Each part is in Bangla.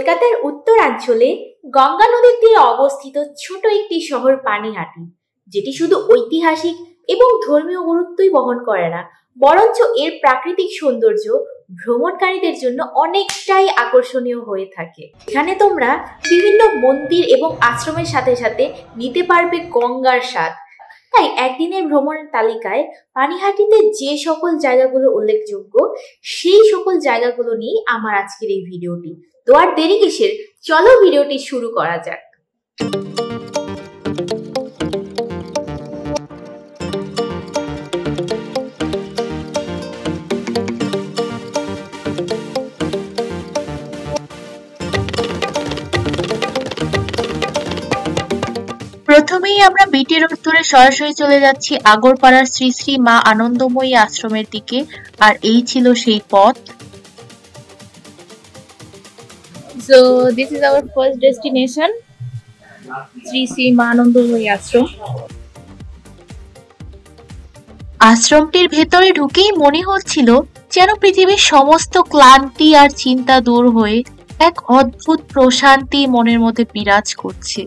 কলকাতার উত্তরাঞ্চলে গঙ্গা নদীর তীরে অবস্থিত ছোট একটি শহর পানিহাটি, যেটি শুধু ঐতিহাসিক এবং ধর্মীয় গুরুত্বই বহন করে না, বরঞ্চ এর প্রাকৃতিক সৌন্দর্য ভ্রমণকারীদের জন্য অনেকটাই আকর্ষণীয় হয়ে থাকে। এখানে তোমরা বিভিন্ন মন্দির এবং আশ্রমের সাথে সাথে নিতে পারবে গঙ্গার স্বাদ। তাই একদিনের ভ্রমণের তালিকায় পানিহাটিতে যে সকল জায়গাগুলো উল্লেখযোগ্য, সেই সকল জায়গাগুলো নিয়ে আমার আজকের এই ভিডিওটি। তো আর দেরি কিসের, চলো ভিডিওটি শুরু করা যাক। প্রথমেই আমরা বিটি রোড ধরে সরাসরি চলে যাচ্ছি আগরপাড়ার শ্রী শ্রী মা আনন্দময়ী আশ্রমের দিকে, আর এই ছিল সেই পথ। So this is our first destination, Sri Sri Ma Anandamoyi Ashram. আশ্রমটির ভেতরে ঢুকেই মনে হচ্ছিল যেন পৃথিবীর সমস্ত ক্লান্তি আর চিন্তা দূর হয়ে এক অদ্ভুত প্রশান্তি মনের মধ্যে বিরাজ করছে।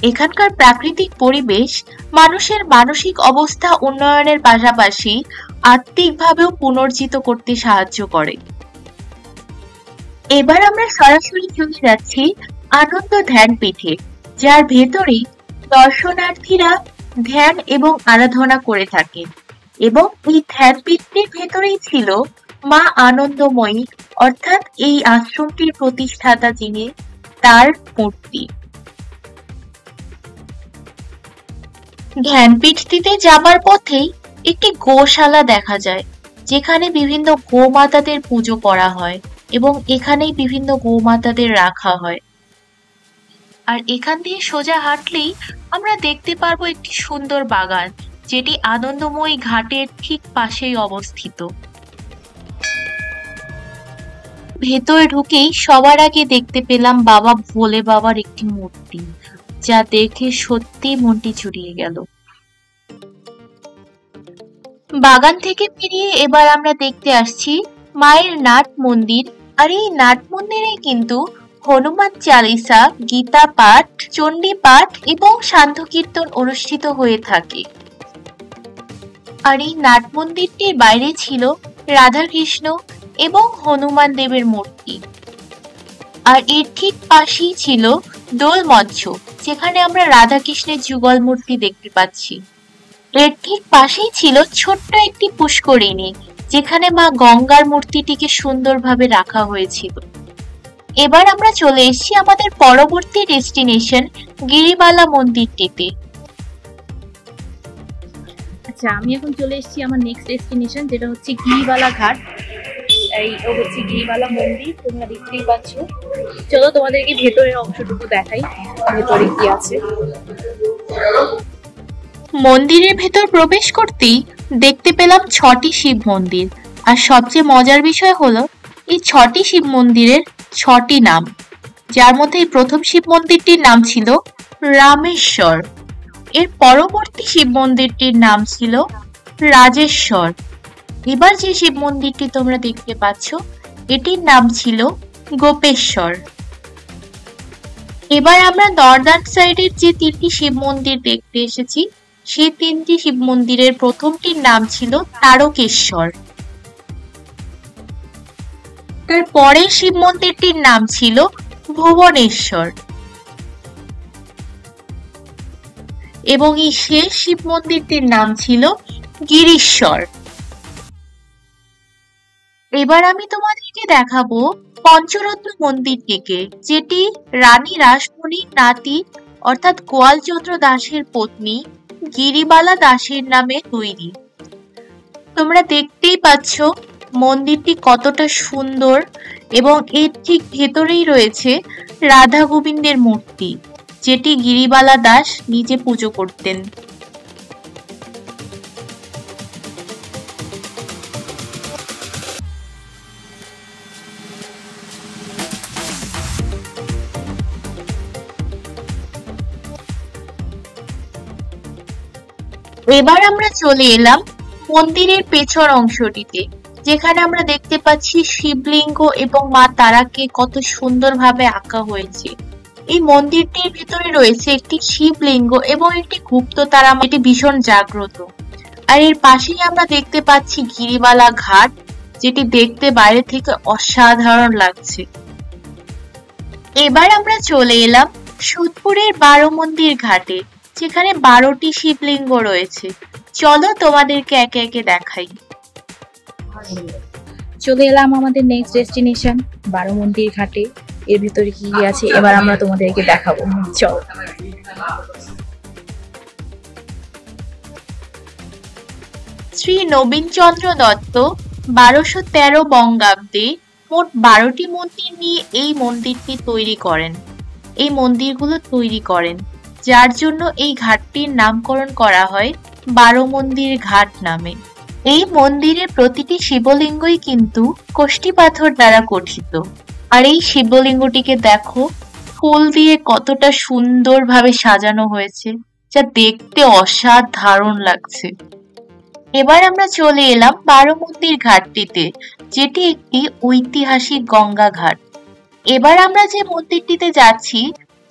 এখানকার প্রাকৃতিক পরিবেশ মানুষের মানসিক অবস্থা উন্নয়নের পাশাপাশি আত্মিকভাবেও পুনর্জিত করতে সাহায্য করে। এবার আমরা সরাসরি চলে যাচ্ছি আনন্দ ধ্যানপীঠে, যার ভেতরে দর্শনার্থীরা ধ্যান এবং আরাধনা করে থাকেন, এবং এই ধ্যানপীঠটির ভেতরেই ছিল মা আনন্দময়ী, অর্থাৎ এই আশ্রমটির প্রতিষ্ঠাতা যিনি, তার মূর্তি। ধ্যানপীঠটিতে যাবার পথেই একটি গোশালা দেখা যায়, যেখানে বিভিন্ন গোমাতাদের পুজো করা হয় এবং এখানেই বিভিন্ন গোমাতাদের রাখা হয়। আর এখান দিয়ে সোজা হাঁটলেই আমরা দেখতে পারবো একটি সুন্দর বাগান, যেটি আনন্দময়ী ঘাটের ঠিক পাশেই অবস্থিত। ভেতরে ঢুকেই সবার আগে দেখতে পেলাম বাবা ভোলে বাবার একটি মূর্তি, যা দেখে সত্যি মনটি জুড়িয়ে গেল। বাগান থেকে বেরিয়ে এবার আমরা দেখতে আসছি মায়ের নাট মন্দির, আর এই নাট মন্দিরে কিন্তু হনুমান চালিসা, গীতা পাঠ, চণ্ডী পাঠ এবং সান্ধ্য কীর্তন অনুষ্ঠিত হয়ে থাকে। আর এই নাট মন্দিরটির বাইরে ছিল রাধাকৃষ্ণ এবং হনুমান দেবের মূর্তি, আর এর ঠিক পাশেই ছিল দোল মঞ্চ, যেখানে আমরা রাধাকৃষ্ণের যুগল মূর্তি দেখতে পাচ্ছি। এর ঠিক পাশেই ছিল ছোট্ট একটি পুষ্করিণী, যেখানে মা গঙ্গার মূর্তিটিকে সুন্দরভাবে রাখা হয়েছিল। এবার আমরা চলে এসেছি আমাদের পরবর্তী ডেস্টিনেশন গিরিবালা মন্দিরটিতে। আচ্ছা, আমি এখন চলে এসেছি আমার নেক্সট ডেস্টিনেশন, যেটা হচ্ছে গিরিবালা ঘাট। এই হচ্ছে গিরিবালা মন্দির, তোমরা দেখতেই পাচ্ছ। চলো তোমাদেরকে ভেতরের অংশটুকু দেখাই, ভেতরে কি আছে। মন্দিরের ভেতর প্রবেশ করতেই দেখতে পেলাম 6টি শিব মন্দির, আর সবচেয়ে মজার বিষয় হলো এই 6টি শিব মন্দিরের 6টি নাম, যার মধ্যে এই প্রথম শিব মন্দিরটির নাম ছিল রামেশ্বর, এর পরবর্তী শিব মন্দিরটির নাম ছিল রাজেশ্বর, এবার যে শিব মন্দিরটি তোমরা দেখতে পাচ্ছ এটির নাম ছিল গোপেশ্বর। এবার আমরা নর্দার্ন সাইডের যে 3টি শিব মন্দির দেখতে এসেছি, সেই 3টি শিব মন্দিরের প্রথমটির নাম ছিল তারকেশ্বর, তার পরের শিব মন্দিরটির নাম ছিল ভুবনেশ্বর, এবং এই শেষ শিব মন্দিরটির নাম ছিল গিরিশ্বর। এবার আমি তোমাদেরকে দেখাবো পঞ্চরত্ন মন্দিরটিকে, যেটি রানী রাসমণির নাতি অর্থাৎ গোয়ালচন্দ্র দাসের পত্নী গিরিবালা দাসের নামে তৈরি। তোমরা দেখতেই পাচ্ছ মন্দিরটি কতটা সুন্দর, এবং এর ঠিক ভেতরেই রয়েছে রাধা গোবিন্দের মূর্তি, যেটি গিরিবালা দাস নিজে পুজো করতেন। এবার আমরা চলে এলাম মন্দিরের পেছন অংশটিতে, যেখানে আমরা দেখতে পাচ্ছি শিবলিঙ্গ এবং মা তারাকে কত সুন্দরভাবে আঁকা হয়েছে। এই মন্দিরটির ভিতরে রয়েছে একটি শিবলিঙ্গ এবং একটি গুপ্ততারা, এটি ভীষণ জাগ্রত। আর এর পাশেই আমরা দেখতে পাচ্ছি গিরিবালা ঘাট, যেটি দেখতে বাইরে থেকে অসাধারণ লাগছে। এবার আমরা চলে এলাম সুদপুরের 12 মন্দির ঘাটে, যেখানে 12টি শিবলিঙ্গ রয়েছে। চলো তোমাদেরকে একে একে দেখাই। চলে এলাম আমাদের নেক্সট ডেস্টিনেশন 12 মন্দির ঘাটে। এর ভিতরে কি কি আছে এবার আমরা তোমাদেরকে দেখাবো, চলো। শ্রী নবীনচন্দ্র দত্ত 1213 বঙ্গাব্দে মোট 12টি মন্দির নিয়ে এই মন্দিরটি তৈরি করেন। এই মন্দিরগুলো তৈরি করেন, যার জন্য এই ঘাটটির নামকরণ করা হয় 12 মন্দির ঘাট নামে। এই মন্দিরের প্রতিটি শিবলিঙ্গই কিন্তু কষ্টি পাথর দ্বারা গঠিত। আর এই শিবলিঙ্গটিকে দেখো, ফুল দিয়ে কতটা সুন্দরভাবে সাজানো হয়েছে, যা দেখতে অসাধারণ লাগছে। এবার আমরা চলে এলাম 12 মন্দির ঘাটটিতে, যেটি একটি ঐতিহাসিক গঙ্গা ঘাট। এবার আমরা যে মন্দিরটিতে যাচ্ছি,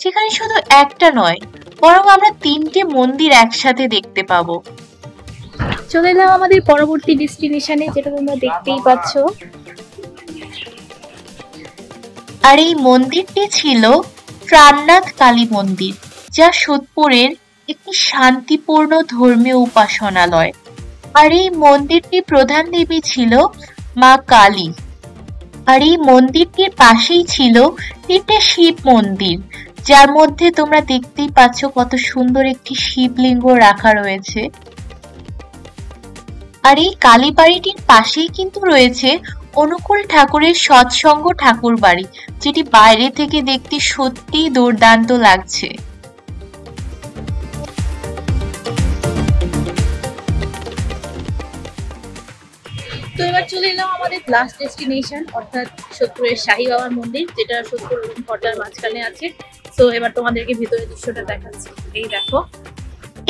সেখানে শুধু একটা নয়, বরং আমরা 3টে মন্দির একসাথে দেখতে পাবো। চলে এলাম আমাদের পরবর্তী ডেস্টিনেশনে, যেটা তোমরা দেখতেই পাচ্ছ। আর এই মন্দিরটি ছিল প্রাণনাথ কালী মন্দির, যা সোদপুরের একটি শান্তিপূর্ণ ধর্মীয় উপাসনালয়। আর এই মন্দিরটির প্রধান দেবী ছিল মা কালী। আর এই মন্দিরটির পাশেই ছিল 3টে শিব মন্দির, যার মধ্যে তোমরা দেখতেই পাচ্ছ কত সুন্দর একটি শিবলিঙ্গ রাখা রয়েছে। আর এই কালী বাড়িটির পাশেই কিন্তু রয়েছে অনুকূল ঠাকুরের সৎসঙ্গ ঠাকুর বাড়ি, যেটি বাইরে থেকে দেখতে সত্যিই দুর্দান্ত লাগছে। তো এবার চলে এলাম আমাদের লাস্ট ডেস্টিনেশন, অর্থাৎ সোদপুরের শাহী বাবার মন্দির, যেটা সোদপুর এবং ঘটার মাঝখানে আছে। তো এবার তোমাদেরকে ভিতরের দৃশ্যটা দেখাচ্ছি, এই দেখো।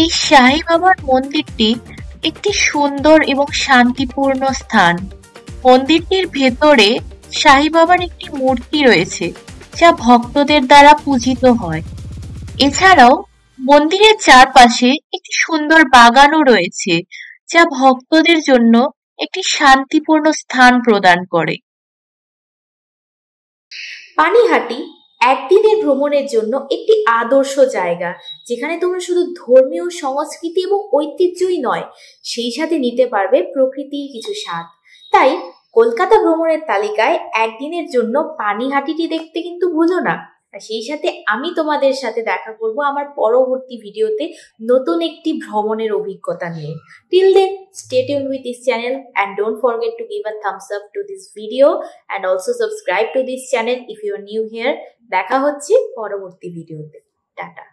এই শাহী বাবার মন্দিরটি একটি সুন্দর এবং শান্তিপূর্ণ স্থান। মন্দিরটির ভেতরে শাহী বাবার একটি মূর্তি রয়েছে, যা ভক্তদের দ্বারা পূজিত হয়। এছাড়াও মন্দিরের চারপাশে একটি সুন্দর বাগানও রয়েছে, যা ভক্তদের জন্য একটি শান্তিপূর্ণ স্থান প্রদান করে। পানিহাটি একদিনের ভ্রমণের জন্য একটি আদর্শ জায়গা, যেখানে তোমরা শুধু ধর্মীয় সংস্কৃতি এবং ঐতিহ্যই নয়, সেই সাথে নিতে পারবে প্রকৃতির কিছু স্বাদ। তাই কলকাতা ভ্রমণের তালিকায় একদিনের জন্য পানিহাটিটি দেখতে কিন্তু ভুলো না। আর সেই সাথে আমি তোমাদের সাথে দেখা করব আমার পরবর্তী ভিডিওতে নতুন একটি ভ্রমণের অভিজ্ঞতা নিয়ে। Till then, stay tuned with this channel and don't forget to give a thumbs up to this video and also subscribe to this channel if you are new here. দেখা হচ্ছে পরবর্তী ভিডিওতে। টাটা।